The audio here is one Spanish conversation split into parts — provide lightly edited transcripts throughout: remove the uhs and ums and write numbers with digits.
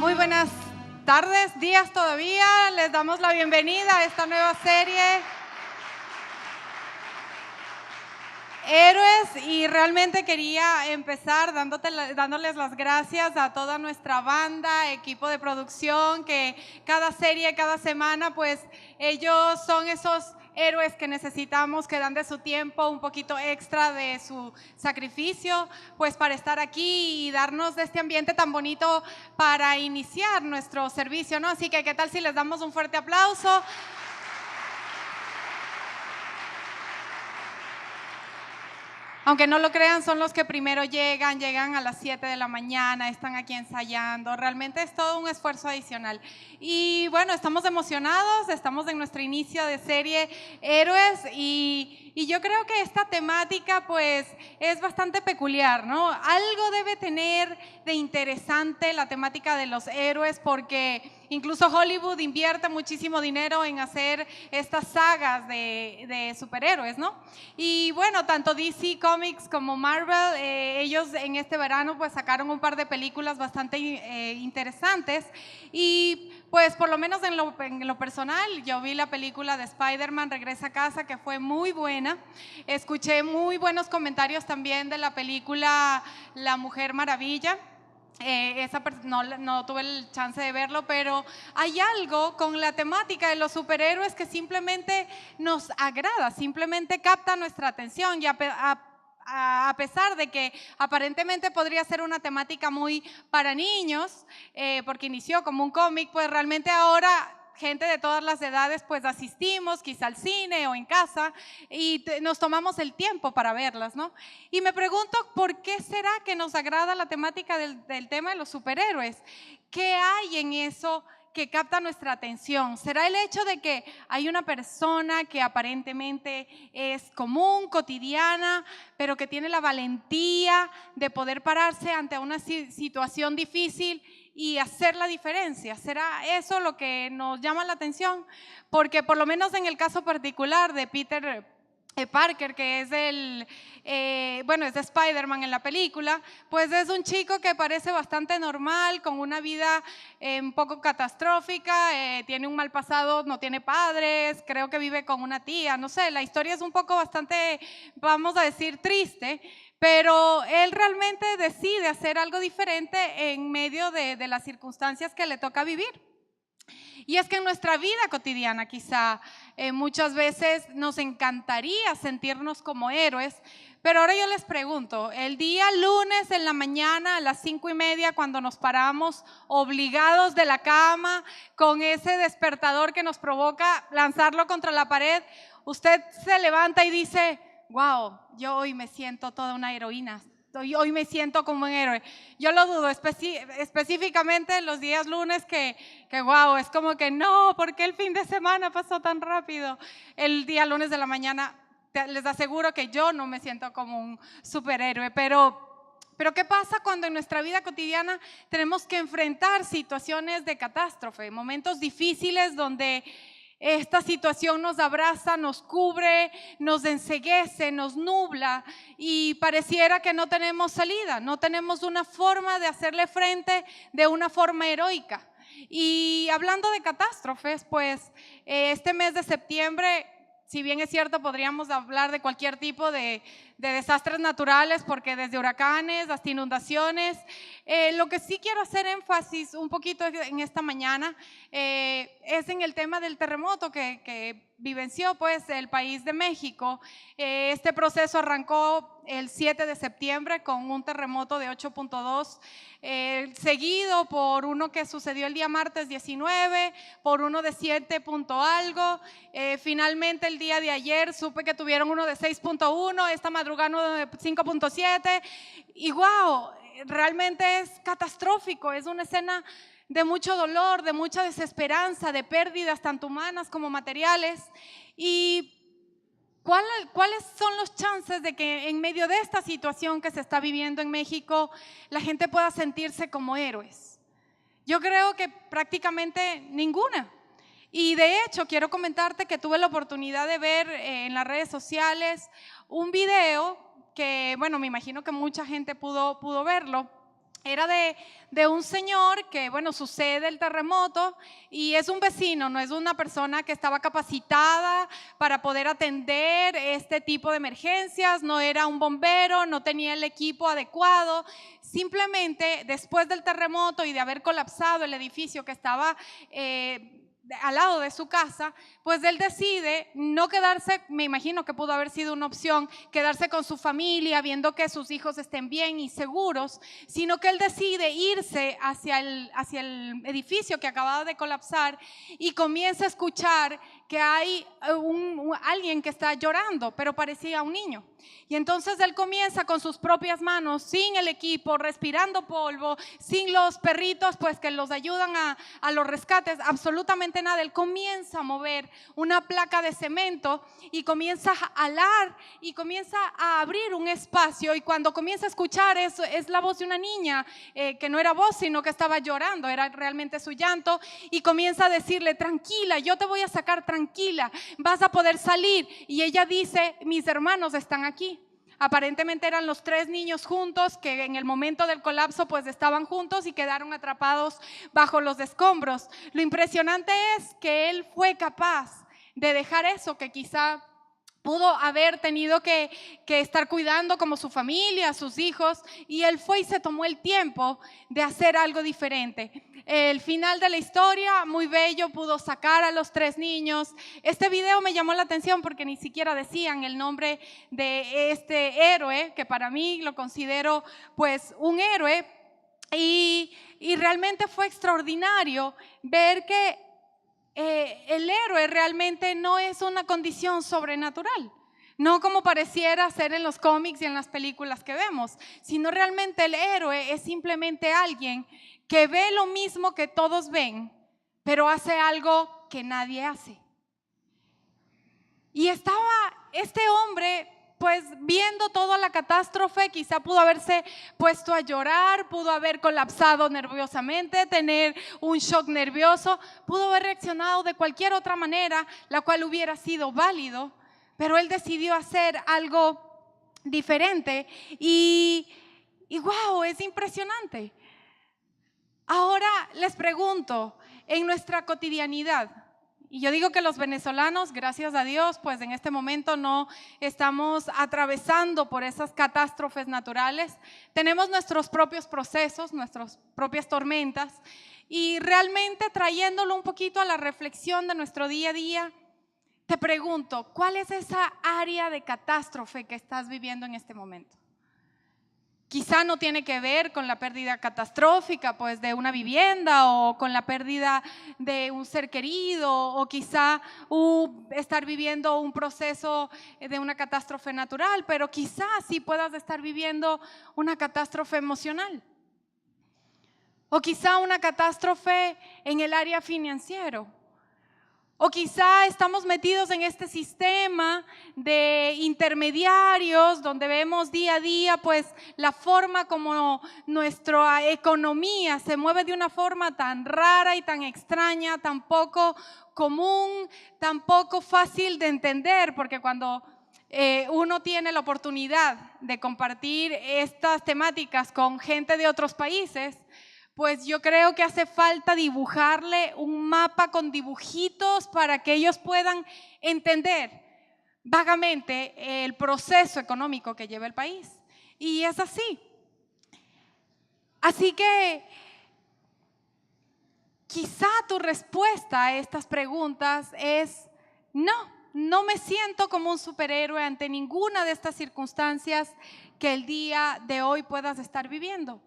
Muy buenas tardes, días todavía. Les damos la bienvenida a esta nueva serie Héroes, y realmente quería empezar dándoles las gracias a toda nuestra banda, equipo de producción, que cada serie, cada semana, pues ellos son esos héroes que necesitamos, que dan de su tiempo, un poquito extra de su sacrificio, pues para estar aquí y darnos de este ambiente tan bonito para iniciar nuestro servicio, ¿no? Así que, ¿qué tal si les damos un fuerte aplauso? Aunque no lo crean, son los que primero llegan a las 7 de la mañana, están aquí ensayando, realmente es todo un esfuerzo adicional. Y bueno, estamos emocionados, estamos en nuestro inicio de serie Héroes y yo creo que esta temática pues es bastante peculiar, ¿no? Algo debe tener de interesante la temática de los héroes, porque incluso Hollywood invierte muchísimo dinero en hacer estas sagas de superhéroes, ¿no? Y bueno, tanto DC Comics como Marvel, ellos en este verano pues sacaron un par de películas bastante interesantes, y pues por lo menos en lo personal, yo vi la película de Spider-Man Regresa a Casa, que fue muy buena. Escuché muy buenos comentarios también de la película La Mujer Maravilla. No tuve el chance de verlo, pero hay algo con la temática de los superhéroes que simplemente nos agrada, simplemente capta nuestra atención, y a pesar de que aparentemente podría ser una temática muy para niños, porque inició como un cómic, pues realmente ahora gente de todas las edades pues asistimos quizá al cine o en casa y nos tomamos el tiempo para verlas, ¿no? Y me pregunto, ¿por qué será que nos agrada la temática del tema de los superhéroes? ¿Qué hay en eso que capta nuestra atención? ¿Será el hecho de que hay una persona que aparentemente es común, cotidiana, pero que tiene la valentía de poder pararse ante una situación difícil y hacer la diferencia? ¿Será eso lo que nos llama la atención? Porque por lo menos en el caso particular de Peter Parker, que es es de Spider-Man en la película, pues es un chico que parece bastante normal, con una vida un poco catastrófica, tiene un mal pasado, no tiene padres, creo que vive con una tía, no sé, la historia es un poco bastante, vamos a decir, triste, pero él realmente decide hacer algo diferente en medio de las circunstancias que le toca vivir. Y es que en nuestra vida cotidiana quizá muchas veces nos encantaría sentirnos como héroes, pero ahora yo les pregunto, el día lunes en la mañana a las 5:30, cuando nos paramos obligados de la cama con ese despertador que nos provoca lanzarlo contra la pared, usted se levanta y dice: wow, yo hoy me siento toda una heroína, hoy me siento como un héroe. Yo lo dudo, específicamente los días lunes que wow, es como que no, ¿por qué el fin de semana pasó tan rápido? El día lunes de la mañana, les aseguro que yo no me siento como un superhéroe, pero ¿qué pasa cuando en nuestra vida cotidiana tenemos que enfrentar situaciones de catástrofe, momentos difíciles donde esta situación nos abraza, nos cubre, nos enceguece, nos nubla y pareciera que no tenemos salida, no tenemos una forma de hacerle frente de una forma heroica? Y hablando de catástrofes, pues este mes de septiembre, si bien es cierto, podríamos hablar de cualquier tipo de desastres naturales, porque desde huracanes hasta inundaciones, lo que sí quiero hacer énfasis un poquito en esta mañana es en el tema del terremoto que vivenció pues el país de México. Este proceso arrancó el 7 de septiembre con un terremoto de 8.2, seguido por uno que sucedió el día martes 19, por uno de 7 punto algo, finalmente el día de ayer supe que tuvieron uno de 6.1, esta madrugada uno de 5.7, y wow, realmente es catastrófico, es una escena de mucho dolor, de mucha desesperanza, de pérdidas tanto humanas como materiales. ¿Y cuáles son los chances de que en medio de esta situación que se está viviendo en México la gente pueda sentirse como héroes? Yo creo que prácticamente ninguna. Y de hecho quiero comentarte que tuve la oportunidad de ver en las redes sociales un video que, bueno, me imagino que mucha gente pudo verlo, Era de un señor que, bueno, sucede el terremoto y es un vecino, no es una persona que estaba capacitada para poder atender este tipo de emergencias, no era un bombero, no tenía el equipo adecuado. Simplemente después del terremoto y de haber colapsado el edificio que estaba al lado de su casa, pues él decide no quedarse, me imagino que pudo haber sido una opción, quedarse con su familia, viendo que sus hijos estén bien y seguros, sino que él decide irse hacia el edificio que acababa de colapsar y comienza a escuchar que hay alguien que está llorando, pero parecía un niño. Y entonces él comienza con sus propias manos, sin el equipo, respirando polvo, sin los perritos pues que los ayudan a los rescates, absolutamente nada. Él comienza a mover una placa de cemento y comienza a alar y comienza a abrir un espacio, y cuando comienza a escuchar eso, es la voz de una niña que no era voz sino que estaba llorando, era realmente su llanto, y comienza a decirle: tranquila, yo te voy a sacar, tranquila, vas a poder salir. Y ella dice: mis hermanos están aquí. Aparentemente eran los 3 niños juntos que en el momento del colapso pues estaban juntos y quedaron atrapados bajo los escombros. Lo impresionante es que él fue capaz de dejar eso que quizá pudo haber tenido que estar cuidando como su familia, sus hijos, y él fue y se tomó el tiempo de hacer algo diferente. El final de la historia, muy bello, pudo sacar a los 3 niños. Este video me llamó la atención porque ni siquiera decían el nombre de este héroe, que para mí lo considero pues un héroe, y realmente fue extraordinario ver que el héroe realmente no es una condición sobrenatural, no como pareciera ser en los cómics y en las películas que vemos, sino realmente el héroe es simplemente alguien que ve lo mismo que todos ven, pero hace algo que nadie hace. Y estaba este hombre pues viendo toda la catástrofe, quizá pudo haberse puesto a llorar, pudo haber colapsado nerviosamente, tener un shock nervioso, pudo haber reaccionado de cualquier otra manera, la cual hubiera sido válido, pero él decidió hacer algo diferente y wow, es impresionante. Ahora les pregunto, en nuestra cotidianidad, y yo digo que los venezolanos, gracias a Dios, pues en este momento no estamos atravesando por esas catástrofes naturales. Tenemos nuestros propios procesos, nuestras propias tormentas, y realmente trayéndolo un poquito a la reflexión de nuestro día a día, te pregunto, ¿cuál es esa área de catástrofe que estás viviendo en este momento? Quizá no tiene que ver con la pérdida catastrófica pues de una vivienda o con la pérdida de un ser querido, o quizá estar viviendo un proceso de una catástrofe natural, pero quizá sí puedas estar viviendo una catástrofe emocional, o quizá una catástrofe en el área financiero. O quizá estamos metidos en este sistema de intermediarios donde vemos día a día pues la forma como nuestra economía se mueve de una forma tan rara y tan extraña, tan poco común, tan poco fácil de entender, porque cuando uno tiene la oportunidad de compartir estas temáticas con gente de otros países, pues yo creo que hace falta dibujarle un mapa con dibujitos para que ellos puedan entender vagamente el proceso económico que lleva el país. Y es así. Así que quizá tu respuesta a estas preguntas es no me siento como un superhéroe ante ninguna de estas circunstancias que el día de hoy puedas estar viviendo.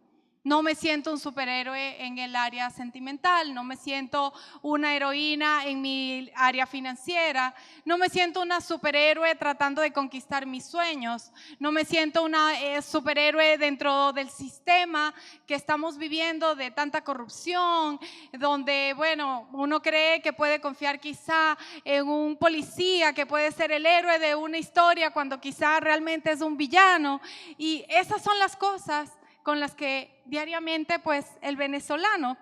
No me siento un superhéroe en el área sentimental, no me siento una heroína en mi área financiera, no me siento una superhéroe tratando de conquistar mis sueños, no me siento una superhéroe dentro del sistema que estamos viviendo de tanta corrupción, donde, bueno, uno cree que puede confiar quizá en un policía que puede ser el héroe de una historia cuando quizá realmente es un villano. Y esas son las cosas con las que diariamente pues el venezolano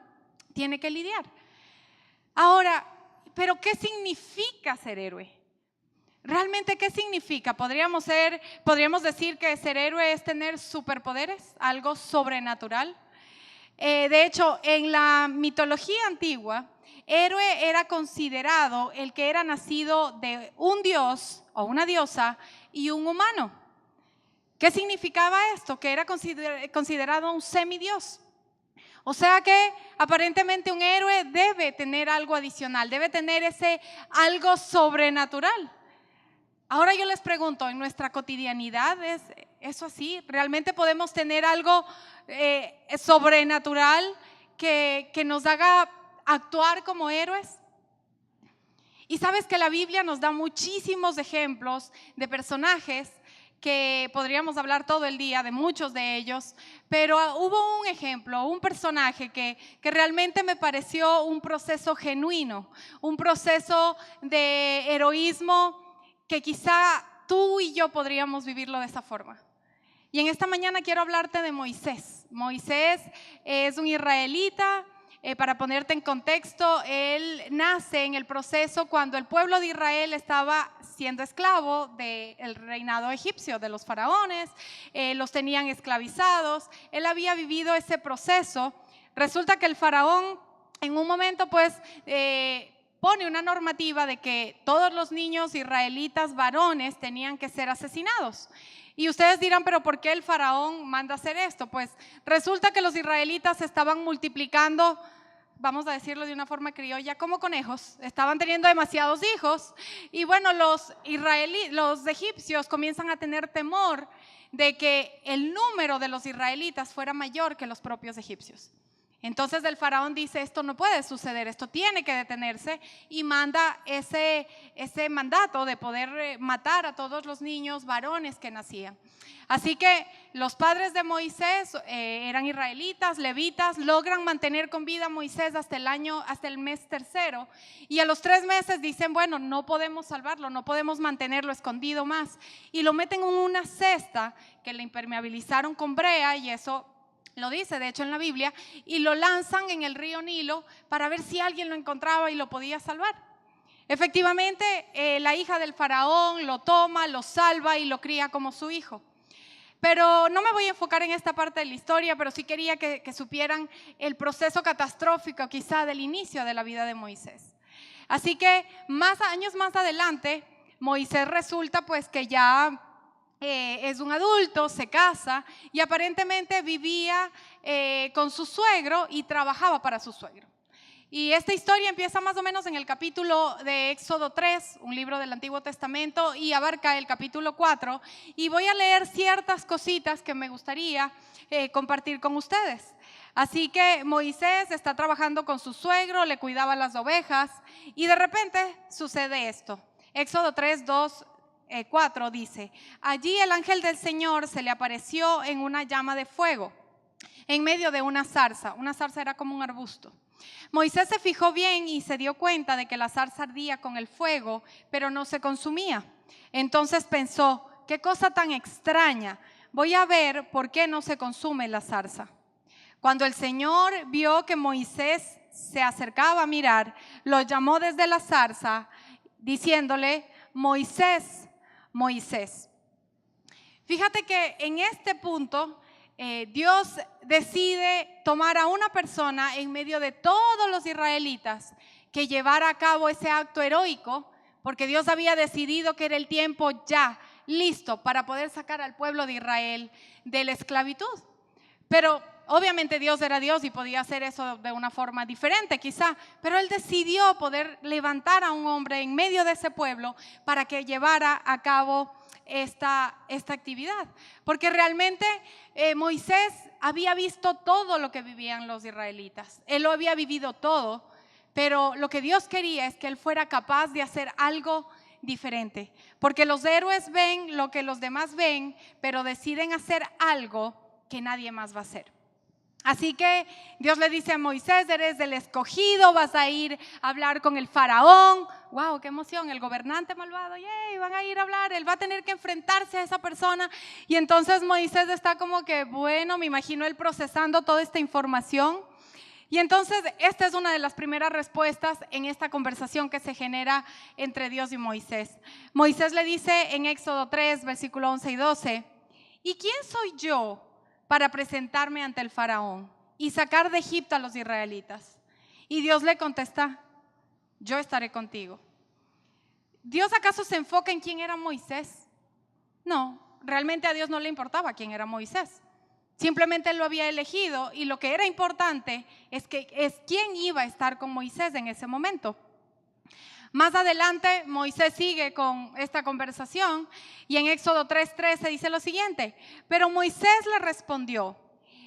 tiene que lidiar. Ahora, ¿pero qué significa ser héroe? ¿Realmente qué significa? Podríamos decir que ser héroe es tener superpoderes, algo sobrenatural. De hecho, en la mitología antigua, héroe era considerado el que era nacido de un dios o una diosa y un humano. ¿Qué significaba esto? Que era considerado un semidios. O sea que aparentemente un héroe debe tener algo adicional, debe tener ese algo sobrenatural. Ahora yo les pregunto, ¿en nuestra cotidianidad es eso así? ¿Realmente podemos tener algo sobrenatural que nos haga actuar como héroes? Y sabes que la Biblia nos da muchísimos ejemplos de personajes que podríamos hablar todo el día de muchos de ellos, pero hubo un ejemplo, un personaje que realmente me pareció un proceso genuino, un proceso de heroísmo que quizá tú y yo podríamos vivirlo de esa forma. Y en esta mañana quiero hablarte de Moisés. Moisés es un israelita. Para ponerte en contexto, él nace en el proceso cuando el pueblo de Israel estaba siendo esclavo del reinado egipcio, de los faraones, los tenían esclavizados. Él había vivido ese proceso. Resulta que el faraón en un momento pues pone una normativa de que todos los niños israelitas varones tenían que ser asesinados. Y ustedes dirán, pero ¿por qué el faraón manda hacer esto? Pues resulta que los israelitas se estaban multiplicando, vamos a decirlo de una forma criolla, como conejos. Estaban teniendo demasiados hijos y bueno, los egipcios comienzan a tener temor de que el número de los israelitas fuera mayor que los propios egipcios. Entonces el faraón dice, esto no puede suceder, esto tiene que detenerse, y manda ese mandato de poder matar a todos los niños varones que nacían. Así que los padres de Moisés eran israelitas, levitas, logran mantener con vida a Moisés hasta el mes tercero, y a los 3 meses dicen, bueno, no podemos salvarlo, no podemos mantenerlo escondido más, y lo meten en una cesta que le impermeabilizaron con brea, y eso lo dice de hecho en la Biblia, y lo lanzan en el río Nilo para ver si alguien lo encontraba y lo podía salvar. Efectivamente, la hija del faraón lo toma, lo salva y lo cría como su hijo. Pero no me voy a enfocar en esta parte de la historia, pero sí quería que supieran el proceso catastrófico quizá del inicio de la vida de Moisés. Así que años más adelante, Moisés resulta pues que ya es un adulto, se casa y aparentemente vivía con su suegro y trabajaba para su suegro. Y esta historia empieza más o menos en el capítulo de Éxodo 3, un libro del Antiguo Testamento, y abarca el capítulo 4. Y voy a leer ciertas cositas que me gustaría compartir con ustedes. Así que Moisés está trabajando con su suegro, le cuidaba las ovejas y de repente sucede esto. Éxodo 3, 4 dice, allí el ángel del Señor se le apareció en una llama de fuego, en medio de una zarza era como un arbusto. Moisés se fijó bien y se dio cuenta de que la zarza ardía con el fuego, pero no se consumía. Entonces pensó, qué cosa tan extraña, voy a ver por qué no se consume la zarza. Cuando el Señor vio que Moisés se acercaba a mirar, lo llamó desde la zarza, diciéndole, Moisés, Moisés. Fíjate que en este punto Dios decide tomar a una persona en medio de todos los israelitas que llevara a cabo ese acto heroico, porque Dios había decidido que era el tiempo ya listo para poder sacar al pueblo de Israel de la esclavitud. Pero obviamente Dios era Dios y podía hacer eso de una forma diferente quizá, pero Él decidió poder levantar a un hombre en medio de ese pueblo para que llevara a cabo esta actividad, porque realmente Moisés había visto todo lo que vivían los israelitas, él lo había vivido todo, pero lo que Dios quería es que él fuera capaz de hacer algo diferente, porque los héroes ven lo que los demás ven, pero deciden hacer algo que nadie más va a hacer. Así que Dios le dice a Moisés, eres el escogido, vas a ir a hablar con el faraón. ¡Wow! ¡Qué emoción! El gobernante malvado, ¡yay! Van a ir a hablar, él va a tener que enfrentarse a esa persona. Y entonces Moisés está como que, bueno, me imagino él procesando toda esta información. Y entonces esta es una de las primeras respuestas en esta conversación que se genera entre Dios y Moisés. Moisés le dice en Éxodo 3, versículo 11 y 12, ¿y quién soy yo para presentarme ante el faraón? y sacar de Egipto a los israelitas? Y Dios le contesta, yo estaré contigo. ¿Dios acaso se enfoca en quién era Moisés? No, realmente a Dios no le importaba quién era Moisés. Simplemente Él lo había elegido y lo que era importante es quién iba a estar con Moisés en ese momento. Más adelante Moisés sigue con esta conversación y en Éxodo 3:13 dice lo siguiente: pero Moisés le respondió,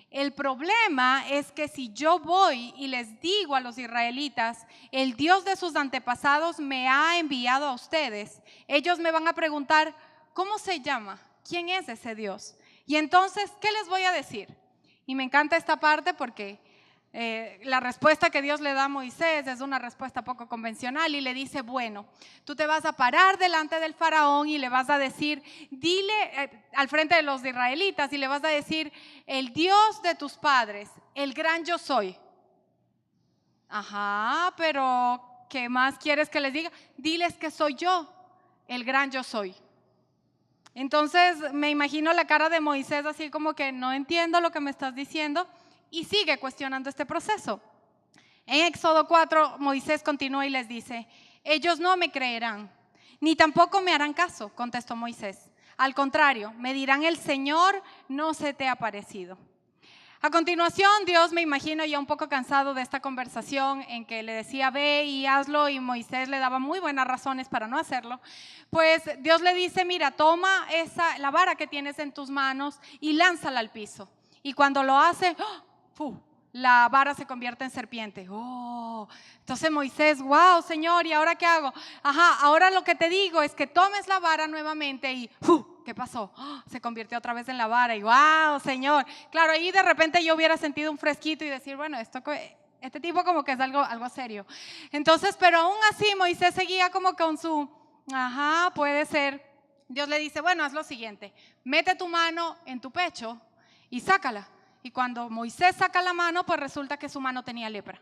el problema es que si yo voy y les digo a los israelitas, el Dios de sus antepasados me ha enviado a ustedes, ellos me van a preguntar, ¿cómo se llama? ¿Quién es ese Dios? Y entonces, ¿qué les voy a decir? Y me encanta esta parte porque la respuesta que Dios le da a Moisés es una respuesta poco convencional y le dice, bueno, tú te vas a parar delante del faraón y le vas a decir, dile al frente de los israelitas y le vas a decir, el Dios de tus padres, el gran yo soy. Ajá, pero ¿qué más quieres que les diga? Diles que soy yo, el gran yo soy. Entonces me imagino la cara de Moisés así como que no entiendo lo que me estás diciendo. Y sigue cuestionando este proceso. En Éxodo 4, Moisés continúa y les dice, ellos no me creerán, ni tampoco me harán caso, contestó Moisés. Al contrario, me dirán, el Señor no se te ha parecido. A continuación, Dios, me imagino ya un poco cansado de esta conversación en que le decía, ve y hazlo, y Moisés le daba muy buenas razones para no hacerlo, pues Dios le dice, mira, toma la vara que tienes en tus manos y lánzala al piso. Y cuando lo hace, la vara se convierte en serpiente. Entonces Moisés, wow, Señor, ¿y ahora qué hago? Ahora lo que te digo es que tomes la vara nuevamente y ¿qué pasó? Se convirtió otra vez en la vara y wow, Señor. Claro, ahí de repente yo hubiera sentido un fresquito y decir, bueno, este tipo como que es algo serio. Entonces, pero aún así Moisés seguía como con su, puede ser. Dios le dice, bueno, haz lo siguiente, mete tu mano en tu pecho y sácala. Y cuando Moisés saca la mano, pues resulta que su mano tenía lepra.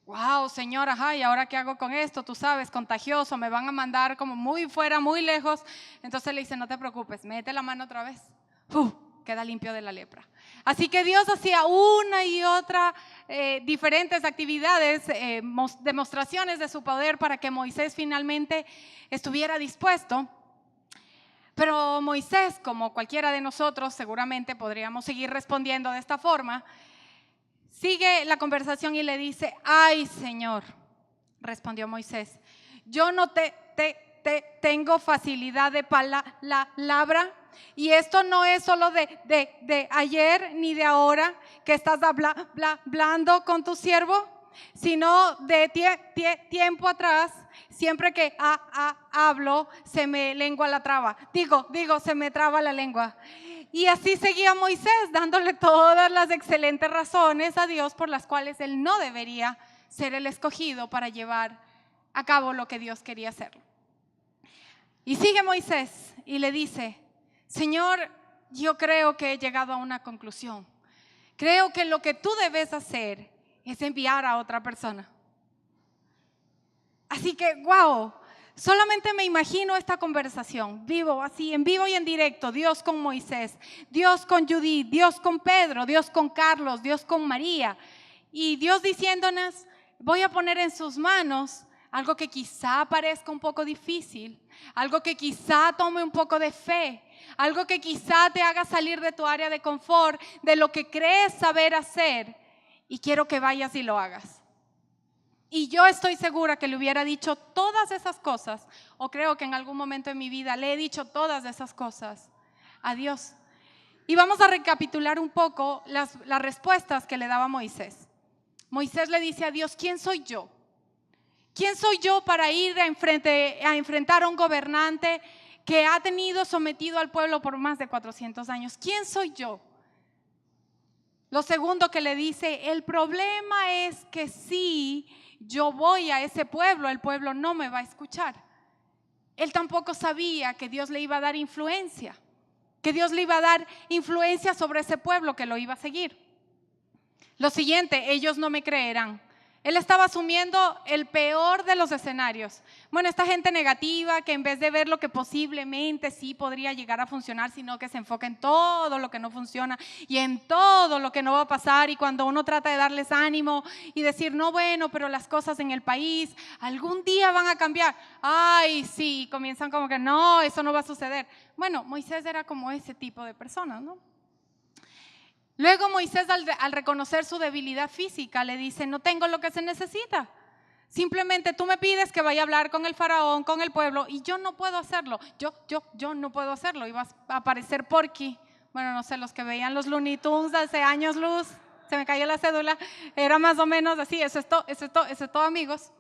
Wow, Señor, ¿y ahora qué hago con esto? Tú sabes, contagioso, me van a mandar como muy fuera, muy lejos. Entonces le dice, no te preocupes, mete la mano otra vez. Queda limpio de la lepra. Así que Dios hacía una y otra diferentes actividades, demostraciones de su poder para que Moisés finalmente estuviera dispuesto. Pero Moisés, como cualquiera de nosotros, seguramente podríamos seguir respondiendo de esta forma, sigue la conversación y le dice, ay Señor, respondió Moisés, yo no tengo facilidad de palabra y esto no es solo de ayer ni de ahora que estás hablando con tu siervo, sino de tiempo atrás. Siempre que hablo, se me lengua la traba. Digo, se me traba la lengua. Y así seguía Moisés, dándole todas las excelentes razones a Dios por las cuales él no debería ser el escogido para llevar a cabo lo que Dios quería hacerlo. Y sigue Moisés y le dice, Señor, yo creo que he llegado a una conclusión. Creo que lo que tú debes hacer es enviar a otra persona. Así que, wow, solamente me imagino esta conversación, en vivo y en directo, Dios con Moisés, Dios con Judith, Dios con Pedro, Dios con Carlos, Dios con María. Y Dios diciéndonos, voy a poner en sus manos algo que quizá parezca un poco difícil, algo que quizá tome un poco de fe, algo que quizá te haga salir de tu área de confort, de lo que crees saber hacer, y quiero que vayas y lo hagas. Y yo estoy segura que le hubiera dicho todas esas cosas, o creo que en algún momento de mi vida le he dicho todas esas cosas a Dios. Y vamos a recapitular un poco las respuestas que le daba Moisés. Moisés le dice a Dios, ¿quién soy yo? ¿Quién soy yo para ir a enfrentar a un gobernante que ha tenido sometido al pueblo por más de 400 años? ¿Quién soy yo? Lo segundo que le dice, el problema es que sí, yo voy a ese pueblo, el pueblo no me va a escuchar. Él tampoco sabía que Dios le iba a dar influencia, que Dios le iba a dar influencia sobre ese pueblo que lo iba a seguir. Lo siguiente, ellos no me creerán. Él estaba asumiendo el peor de los escenarios. Bueno, esta gente negativa que en vez de ver lo que posiblemente sí podría llegar a funcionar, sino que se enfoca en todo lo que no funciona y en todo lo que no va a pasar. Y cuando uno trata de darles ánimo y decir, no, bueno, pero las cosas en el país algún día van a cambiar. Ay, sí, comienzan como que no, eso no va a suceder. Bueno, Moisés era como ese tipo de personas, ¿no? Luego Moisés, al reconocer su debilidad física, le dice, no tengo lo que se necesita. Simplemente tú me pides que vaya a hablar con el faraón, con el pueblo, y yo no puedo hacerlo. Yo no puedo hacerlo. Y vas a aparecer Porky. Bueno, no sé, los que veían los Looney Tunes hace años luz, se me cayó la cédula, era más o menos así, eso es todo, amigos.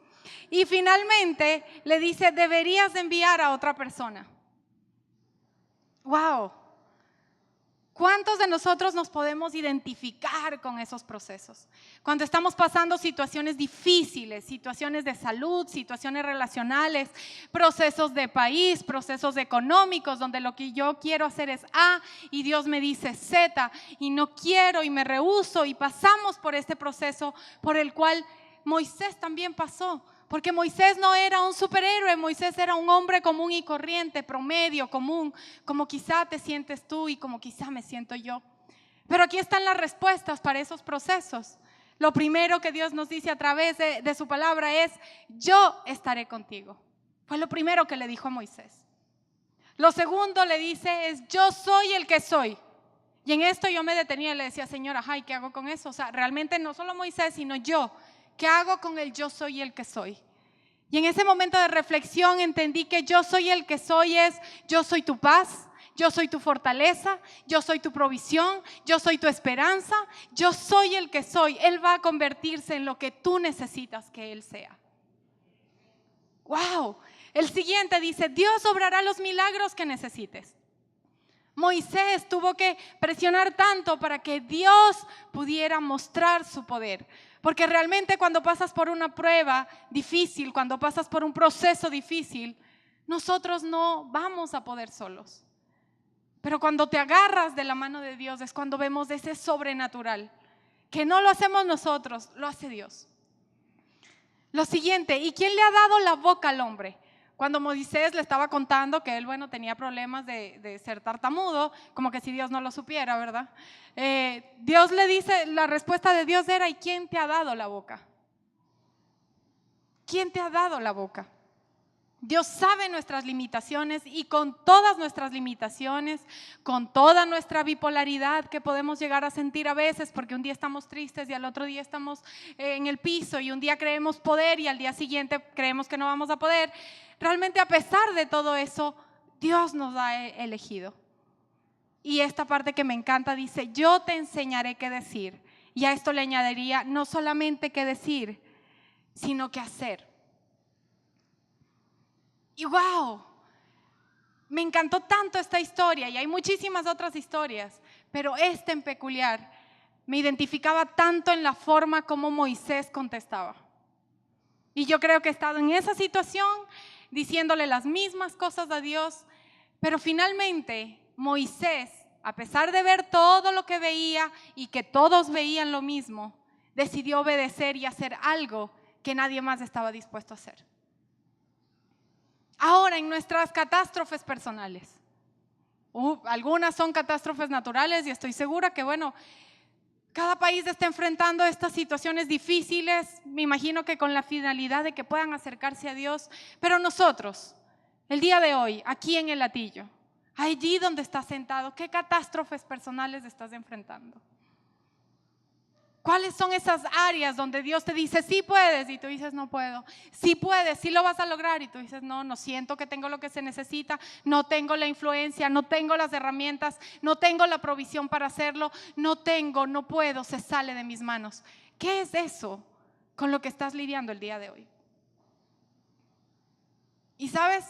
Y finalmente le dice, deberías de enviar a otra persona. ¡Wow! ¿Cuántos de nosotros nos podemos identificar con esos procesos? Cuando estamos pasando situaciones difíciles, situaciones de salud, situaciones relacionales, procesos de país, procesos económicos, donde lo que yo quiero hacer es A y Dios me dice Z y no quiero y me rehúso y pasamos por este proceso por el cual Moisés también pasó. Porque Moisés no era un superhéroe, Moisés era un hombre común y corriente, promedio, común, como quizá te sientes tú y como quizá me siento yo. Pero aquí están las respuestas para esos procesos. Lo primero que Dios nos dice a través de su palabra es, yo estaré contigo. Fue lo primero que le dijo a Moisés. Lo segundo le dice es, yo soy el que soy. Y en esto yo me detenía y le decía, Señor, ay, ¿qué hago con eso? O sea, realmente no solo Moisés, sino yo. ¿Qué hago con el yo soy el que soy? Y en ese momento de reflexión entendí que yo soy el que soy es, yo soy tu paz, yo soy tu fortaleza, yo soy tu provisión, yo soy tu esperanza, yo soy el que soy. Él va a convertirse en lo que tú necesitas que Él sea. ¡Wow! El siguiente dice, Dios obrará los milagros que necesites. Moisés tuvo que presionar tanto para que Dios pudiera mostrar su poder. Porque realmente cuando pasas por una prueba difícil, cuando pasas por un proceso difícil, nosotros no vamos a poder solos. Pero cuando te agarras de la mano de Dios es cuando vemos ese sobrenatural, que no lo hacemos nosotros, lo hace Dios. Lo siguiente, ¿y quién le ha dado la boca al hombre? Cuando Moisés le estaba contando que él, tenía problemas de ser tartamudo, como que si Dios no lo supiera, ¿verdad? Dios le dice, la respuesta de Dios era, ¿y quién te ha dado la boca? ¿Quién te ha dado la boca? Dios sabe nuestras limitaciones y con todas nuestras limitaciones, con toda nuestra bipolaridad que podemos llegar a sentir a veces, porque un día estamos tristes y al otro día estamos en el piso y un día creemos poder y al día siguiente creemos que no vamos a poder. Realmente a pesar de todo eso, Dios nos ha elegido. Y esta parte que me encanta dice, yo te enseñaré qué decir. Y a esto le añadiría no solamente qué decir, sino qué hacer. Y wow, me encantó tanto esta historia y hay muchísimas otras historias, pero esta en peculiar me identificaba tanto en la forma como Moisés contestaba. Y yo creo que he estado en esa situación diciéndole las mismas cosas a Dios, pero finalmente Moisés, a pesar de ver todo lo que veía y que todos veían lo mismo, decidió obedecer y hacer algo que nadie más estaba dispuesto a hacer. Ahora, en nuestras catástrofes personales, algunas son catástrofes naturales y estoy segura que, cada país está enfrentando estas situaciones difíciles, me imagino que con la finalidad de que puedan acercarse a Dios, pero nosotros, el día de hoy, aquí en el Hatillo, allí donde estás sentado, ¿qué catástrofes personales estás enfrentando? ¿Cuáles son esas áreas donde Dios te dice, sí puedes? Y tú dices, no puedo. Sí puedes, sí lo vas a lograr. Y tú dices, no siento que tengo lo que se necesita, no tengo la influencia, no tengo las herramientas, no tengo la provisión para hacerlo, no puedo, se sale de mis manos. ¿Qué es eso con lo que estás lidiando el día de hoy? Y sabes,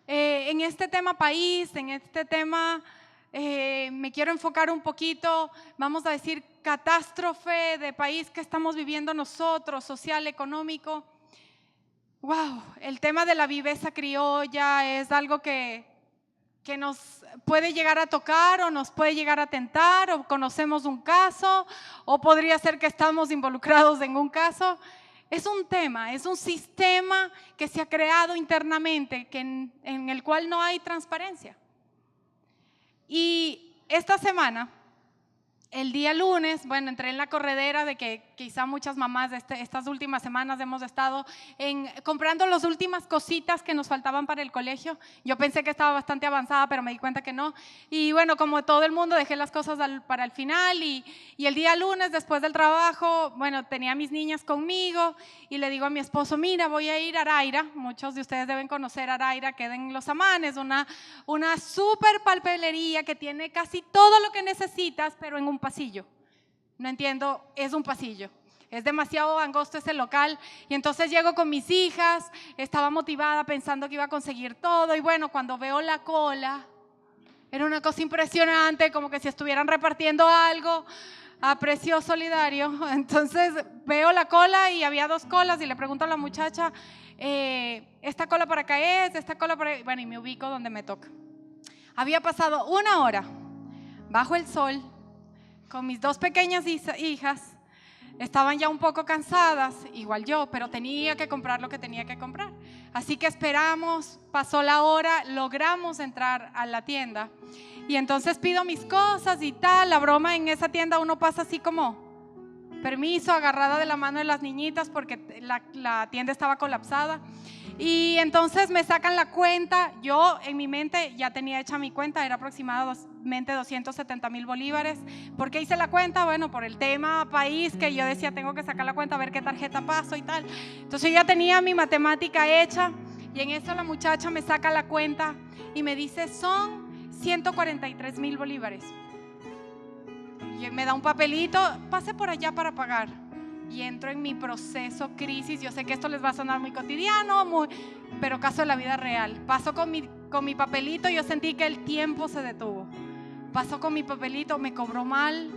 en este tema país, en este tema me quiero enfocar un poquito, vamos a decir, catástrofe de país que estamos viviendo nosotros, social, económico. Wow, el tema de la viveza criolla es algo que nos puede llegar a tocar o nos puede llegar a tentar, o conocemos un caso, o podría ser que estamos involucrados en un caso. Es un tema, es un sistema que se ha creado internamente en el cual no hay transparencia. Y esta semana, el día lunes, bueno, entré en la corredera de que quizá muchas mamás de estas últimas semanas hemos estado comprando las últimas cositas que nos faltaban para el colegio. Yo pensé que estaba bastante avanzada, pero me di cuenta que no. Y bueno, como todo el mundo, dejé las cosas para el final y el día lunes, después del trabajo, bueno, tenía a mis niñas conmigo y le digo a mi esposo, mira, voy a ir a Araira. Muchos de ustedes deben conocer Araira, queda en Los Amanes, una súper papelería que tiene casi todo lo que necesitas, pero en un pasillo. No entiendo, es un pasillo. Es demasiado angosto ese local y entonces llego con mis hijas, estaba motivada pensando que iba a conseguir todo y bueno, cuando veo la cola, era una cosa impresionante, como que si estuvieran repartiendo algo a precio solidario. Entonces veo la cola y había 2 colas y le pregunto a la muchacha, ¿esta cola para acá es? ¿Esta cola para acá? Bueno, y me ubico donde me toca. Había pasado 1 hora bajo el sol con mis 2 pequeñas hijas. Estaban ya un poco cansadas, igual yo, pero tenía que comprar lo que tenía que comprar. Así que esperamos, pasó la hora, logramos entrar a la tienda. Y entonces pido mis cosas y tal. La broma, en esa tienda uno pasa así como, permiso, agarrada de la mano de las niñitas porque la tienda estaba colapsada. Y entonces me sacan la cuenta. Yo en mi mente ya tenía hecha mi cuenta, era aproximadamente 270,000 bolívares. ¿Por qué hice la cuenta? Bueno, por el tema país, que yo decía tengo que sacar la cuenta, a ver qué tarjeta paso y tal. Entonces yo ya tenía mi matemática hecha y en eso la muchacha me saca la cuenta y me dice son 143,000 bolívares. Y me da un papelito, pase por allá para pagar. Y entro en mi proceso crisis. Yo sé que esto les va a sonar muy cotidiano, pero caso de la vida real. Paso con mi papelito, yo sentí que el tiempo se detuvo. Pasó con mi papelito, me cobró mal,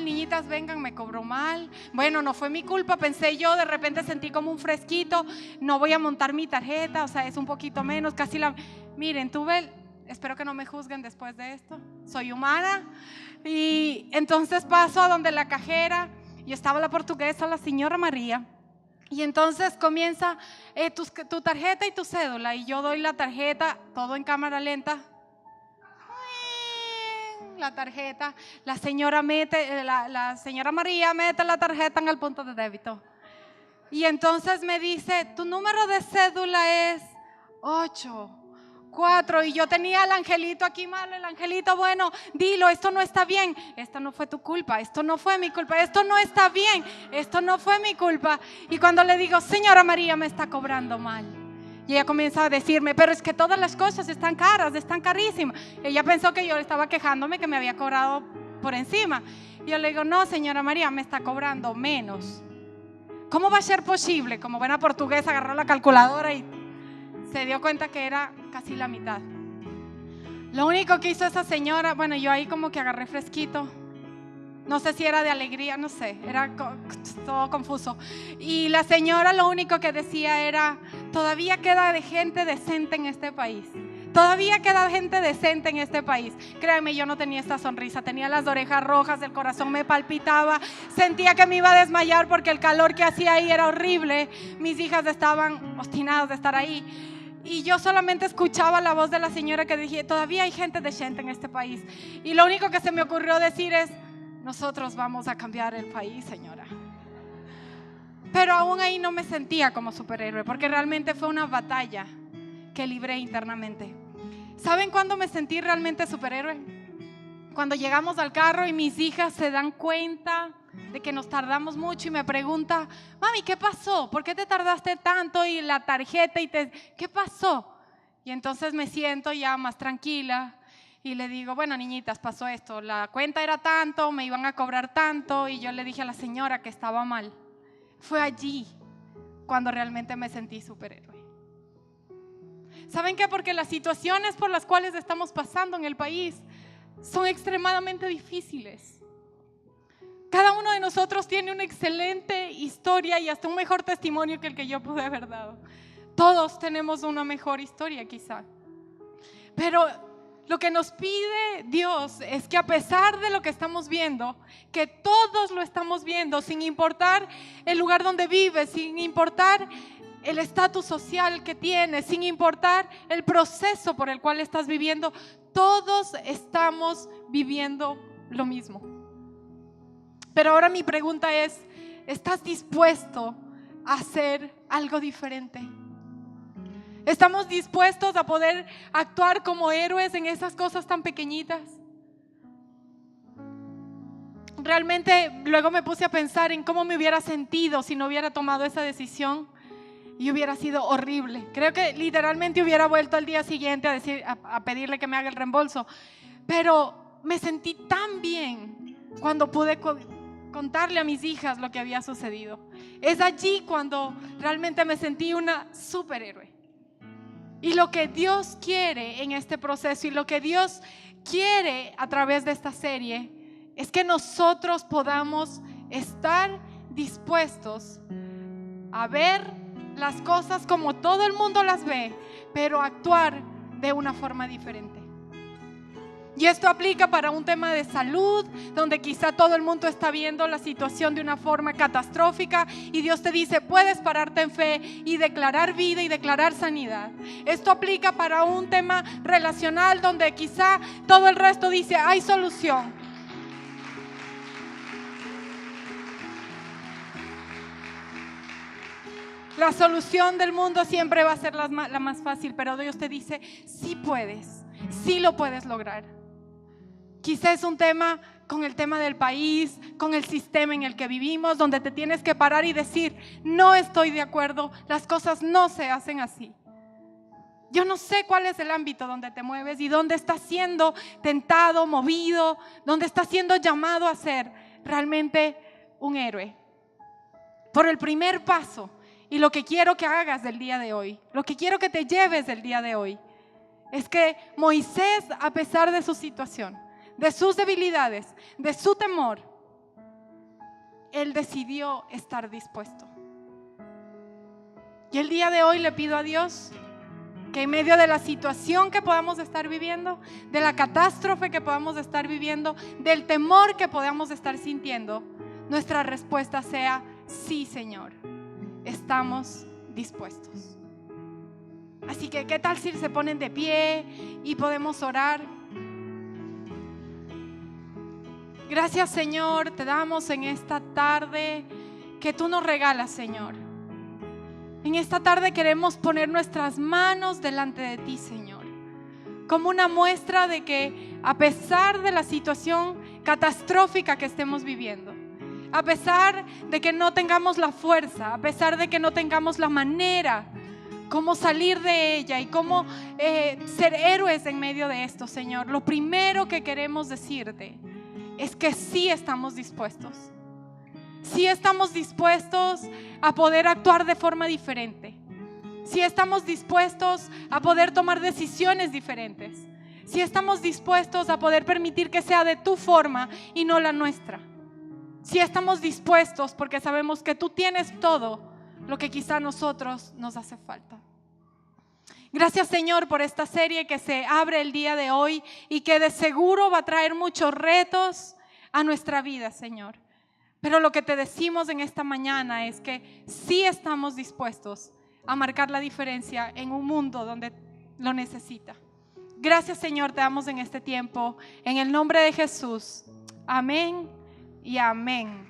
niñitas vengan, me cobró mal. Bueno, no fue mi culpa, pensé yo, de repente sentí como un fresquito, no voy a montar mi tarjeta, o sea, es un poquito menos, miren, espero que no me juzguen después de esto, soy humana. Y entonces paso a donde la cajera. Y estaba la portuguesa, la señora María, y entonces comienza tu tarjeta y tu cédula, y yo doy la tarjeta, todo en cámara lenta, la tarjeta, la señora María mete la tarjeta en el punto de débito, y entonces me dice, tu número de cédula es 8,4, y yo tenía al angelito aquí malo, el angelito, bueno, dilo, esto no está bien, esto no fue tu culpa, esto no fue mi culpa, esto no está bien, esto no fue mi culpa. Y cuando le digo, señora María, me está cobrando mal, y ella comienza a decirme, pero es que todas las cosas están caras, están carísimas. Ella pensó que yo estaba quejándome que me había cobrado por encima. Y yo le digo, no, señora María, me está cobrando menos. ¿Cómo va a ser posible? Como buena portuguesa, agarró la calculadora y se dio cuenta que era casi la mitad. Lo único que hizo esa señora, bueno, yo ahí como que agarré fresquito. No sé si era de alegría, no sé, era todo confuso. Y la señora lo único que decía era, todavía queda gente decente en este país. Todavía queda gente decente en este país. Créanme, yo no tenía esta sonrisa, tenía las orejas rojas, el corazón me palpitaba, sentía que me iba a desmayar porque el calor que hacía ahí era horrible. Mis hijas estaban obstinadas de estar ahí. Y yo solamente escuchaba la voz de la señora que decía, todavía hay gente decente en este país. Y lo único que se me ocurrió decir es, nosotros vamos a cambiar el país, señora. Pero aún ahí no me sentía como superhéroe, porque realmente fue una batalla que libré internamente. ¿Saben cuándo me sentí realmente superhéroe? Cuando llegamos al carro y mis hijas se dan cuenta de que nos tardamos mucho y me pregunta, mami, ¿qué pasó? ¿Por qué te tardaste tanto? Y la tarjeta, ¿qué pasó? Y entonces me siento ya más tranquila y le digo, bueno, niñitas, pasó esto, la cuenta era tanto, me iban a cobrar tanto, y yo le dije a la señora que estaba mal. Fue allí cuando realmente me sentí superhéroe. ¿Saben qué? Porque las situaciones por las cuales estamos pasando en el país son extremadamente difíciles. Cada uno de nosotros tiene una excelente historia y hasta un mejor testimonio que el que yo pude haber dado. Todos tenemos una mejor historia quizá. Pero lo que nos pide Dios es que a pesar de lo que estamos viendo, que todos lo estamos viendo, sin importar el lugar donde vives, sin importar el estatus social que tienes, sin importar el proceso por el cual estás viviendo, todos estamos viviendo lo mismo. Pero ahora mi pregunta es, ¿estás dispuesto a hacer algo diferente? ¿Estamos dispuestos a poder actuar como héroes en esas cosas tan pequeñitas? Realmente luego me puse a pensar en cómo me hubiera sentido si no hubiera tomado esa decisión y hubiera sido horrible. Creo que literalmente hubiera vuelto al día siguiente a pedirle que me haga el reembolso. Pero me sentí tan bien cuando pude contarle a mis hijas lo que había sucedido. Es allí cuando realmente me sentí una superhéroe. Y lo que Dios quiere en este proceso y lo que Dios quiere a través de esta serie es que nosotros podamos estar dispuestos a ver las cosas como todo el mundo las ve, pero actuar de una forma diferente. Y esto aplica para un tema de salud, donde quizá todo el mundo está viendo la situación de una forma catastrófica y Dios te dice, puedes pararte en fe y declarar vida y declarar sanidad. Esto aplica para un tema relacional, donde quizá todo el resto dice, hay solución. La solución del mundo siempre va a ser la más fácil, pero Dios te dice, sí puedes, sí lo puedes lograr. Quizás es un tema con el tema del país, con el sistema en el que vivimos, donde te tienes que parar y decir, no estoy de acuerdo, las cosas no se hacen así. Yo no sé cuál es el ámbito donde te mueves y dónde estás siendo tentado, movido, dónde estás siendo llamado a ser realmente un héroe. Por el primer paso, y lo que quiero que hagas del día de hoy, lo que quiero que te lleves del día de hoy, es que Moisés, a pesar de su situación, de sus debilidades, de su temor, él decidió estar dispuesto. Y el día de hoy le pido a Dios que en medio de la situación que podamos estar viviendo, de la catástrofe que podamos estar viviendo, del temor que podamos estar sintiendo, nuestra respuesta sea, sí, Señor, estamos dispuestos. Así que, ¿qué tal si se ponen de pie y podemos orar? Gracias, Señor, te damos en esta tarde que tú nos regalas, Señor. En esta tarde queremos poner nuestras manos delante de ti, Señor, como una muestra de que a pesar de la situación catastrófica que estemos viviendo, a pesar de que no tengamos la fuerza, a pesar de que no tengamos la manera cómo salir de ella y cómo ser héroes en medio de esto, Señor, lo primero que queremos decirte es que sí estamos dispuestos. Sí estamos dispuestos a poder actuar de forma diferente. Sí estamos dispuestos a poder tomar decisiones diferentes. Sí estamos dispuestos a poder permitir que sea de tu forma y no la nuestra. Sí estamos dispuestos porque sabemos que tú tienes todo lo que quizá a nosotros nos hace falta. Gracias, Señor, por esta serie que se abre el día de hoy y que de seguro va a traer muchos retos a nuestra vida, Señor. Pero lo que te decimos en esta mañana es que sí estamos dispuestos a marcar la diferencia en un mundo donde lo necesita. Gracias, Señor, te damos en este tiempo. En el nombre de Jesús. Amén y amén.